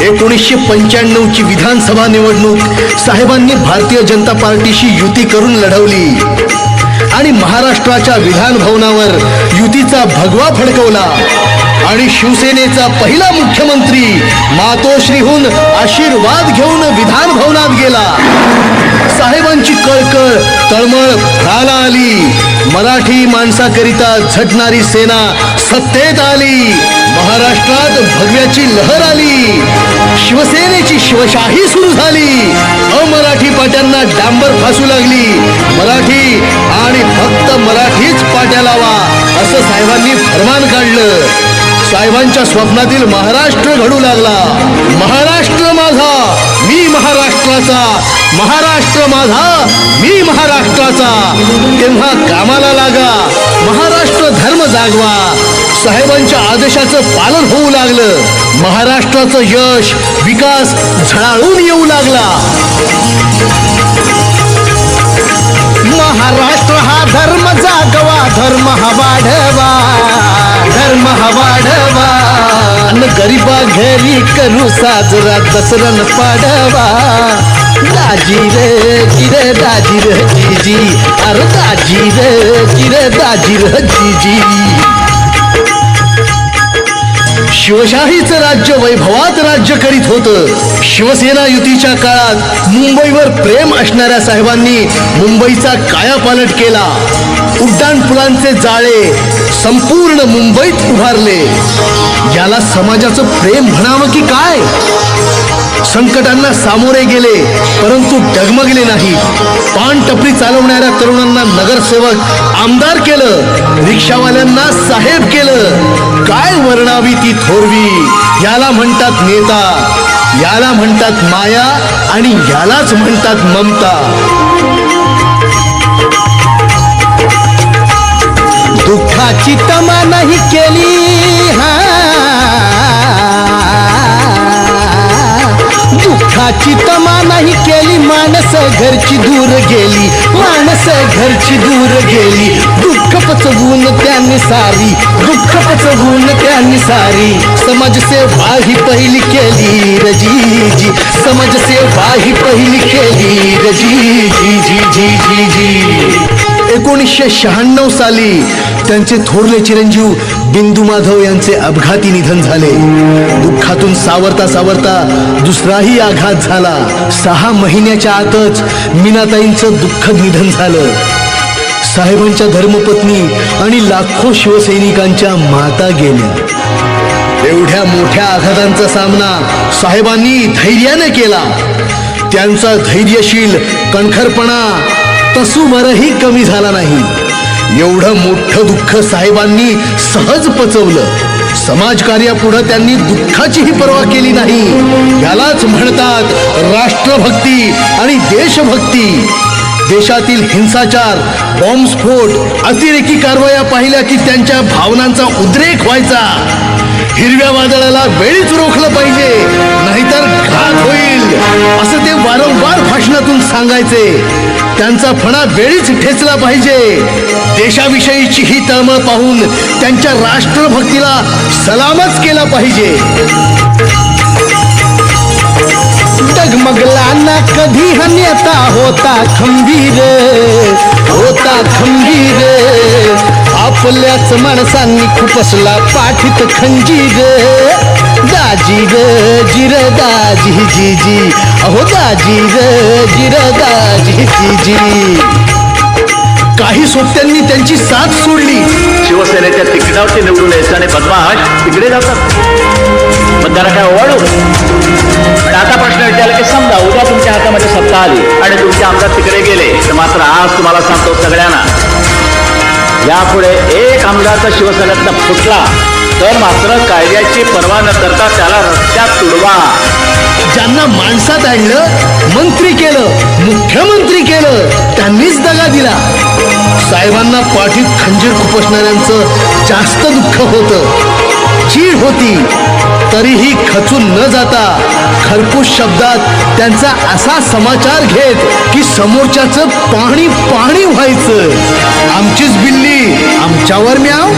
1995 ची विधानसभा निवडणूक साहेबांनी भारतीय जनता पार्टीशी युती करून लढवली आणि महाराष्ट्राच्या विधान भवनावर युतीचा भगवा फडकवला आणि शिवसेनेचा पहिला मुख्यमंत्री मातोश्रीहून आशीर्वाद घेऊन विधान भवनात गेला। साहेबांची कळकळ तळमळ फळाला आली। मराठी माणसाकरिता झटणारी सेना सत्तेत आली। महाराष्ट्रात भगव्याची लहर आली। शिवसेनेची शिवशाही सुरू झाली। अमराठी पाट्यांना डांबर फासू लागली। मराठी आणि फक्त मराठीच पाट्या लावा असं साहेबांनी फरमान काढलं। साहेबांच्या स्वप्नातील महाराष्ट्र घडू लागला। महाराष्ट्र माझा मी महाराष्ट्राचा, महाराष्ट्र माझा मी महाराष्ट्राचा। तेव्हा कामाला लागा, महाराष्ट्र धर्म जागवा। साहेबांच्या आदेशाचं पालन होऊ लागलं। महाराष्ट्राचं यश विकास झळाळून येऊ लागला। महाराष्ट्र हा धर्म जागवा, धर्म हा वाढवा, धर्म हा वाढवा। अन गरीबा घरी करू साजरा दसरन पाडवा। दाजी रे जिरे दाजी रे जीजी, अरे दाजी रे जिरे दाजी रे जीजी। शिवशाहीचं राज्य वैभवात राज्य करीत होतं। शिवसेना युतीच्या काळात मुंबईवर प्रेम असणाऱ्या साहेबांनी मुंबईचा कायापालट केला। उड्डाण पुलांचे जाळे संपूर्ण मुंबईत उभारले। याला समाजाचं प्रेम म्हणावं की काय? संकटांना सामोरे गेले परंतु डगमगले नाही। पान टपरी चालवणाऱ्या तरुणांना नगरसेवक आमदार केलं, रिक्षावाल्यांना साहेब केलं। काय वर्णावी ती थोरवी? याला म्हणतात नेता, याला म्हणतात माया आणि यालाच म्हणतात ममता। दुःखाची तमा नाही केली, दुःखाची तमा नाही केली। माणस घरची दूर गेली, माणस घरची दूर गेली। दुःख पचवून त्यांनी सारी, दुःख पचवून त्यांनी सारी। समाजसेवा ही पहिली केली रजीजी, समाजसेवा ही पहिली केली रजीजी जी जी जी जी। 1996 साली त्यांचे थोरले चिरंजीव बिंदू माधव यांचे अपघाती निधन झाले। दुःखातून सावरता सावरता दुसराही आघात झाला। 6 महिन्याच्या आतच मीनाताईंचं दुःखद निधन झालं। साहेबांच्या धर्मपत्नी आणि लाखो शिवसैनिकांच्या माता गेल्या। एवढ्या मोठ्या आघातांचा सामना साहेबांनी धैर्याने केला। त्यांचा धैर्यशील कणखरपणा तसूभरही कमी झाला नाही। एवढं मोठं दुःख साहेबांनी सहज पचवलं। समाजकार्यापुढे त्यांनी दुःखाचीही पर्वा केली नाही। यालाच म्हणतात राष्ट्रभक्ती आणि देशभक्ती। देशातील हिंसाचार, बॉम्बस्फोट, अतिरेकी कारवाया पाहिल्या की त्यांच्या भावनांचा उद्रेक व्हायचा। हिरव्या वादळाला वेळीच रोखलं पाहिजे नाहीतर घात होईल असं ते वारंवार भाषणातून सांगायचे। त्यांचा फणा वेळीच ठेचला पाहिजे। देशाविषयीची ही तळमळ पाहून त्यांच्या राष्ट्रभक्तीला सलामच केला पाहिजे। डगमगला ना कधी हा नेता, होता खंबीर, होता खंबीर। आपल्याच माणसांनी खुपसला पाठीत खंजीर। दाजी रे जिर दाजी जी जी, अहो दाजी रे जिर दाजी जी जी। काही सोबत्यांनी त्यांची साथ सोडली। शिवसेनेच्या तिकिटावरती निवडून यायचं आणि बदमाश तिकडे जातात। मतदारा काय ओवाळू? पण आता प्रश्न विचारला की समजा उद्या तुमच्या हातामध्ये सत्ता आली आणि तुमचे आमदार तिकडे गेले तर मात्र आज तुम्हाला सांगतो सगळ्यांना, यापुढे एक आमदार शिवसेनेतला फुटला तर मात्र कायद्याची पर्वा न करता त्याला रस्त्यात तुडवा। ज्यांना माणसात आणलं, मंत्री केलं, मुख्यमंत्री केलं, त्यांनीच दगा दिला। साहेबांना पाठीत खंजीर खुपसणाऱ्यांचं जास्त दुःख होतं, चीड होती। तरीही खचून न जाता खरपूस शब्दात त्यांचा असा समाचार घेत की समोरच्याचं पाणी पाणी व्हायचं। आमचीच बिल्ली आमच्यावर म्याव,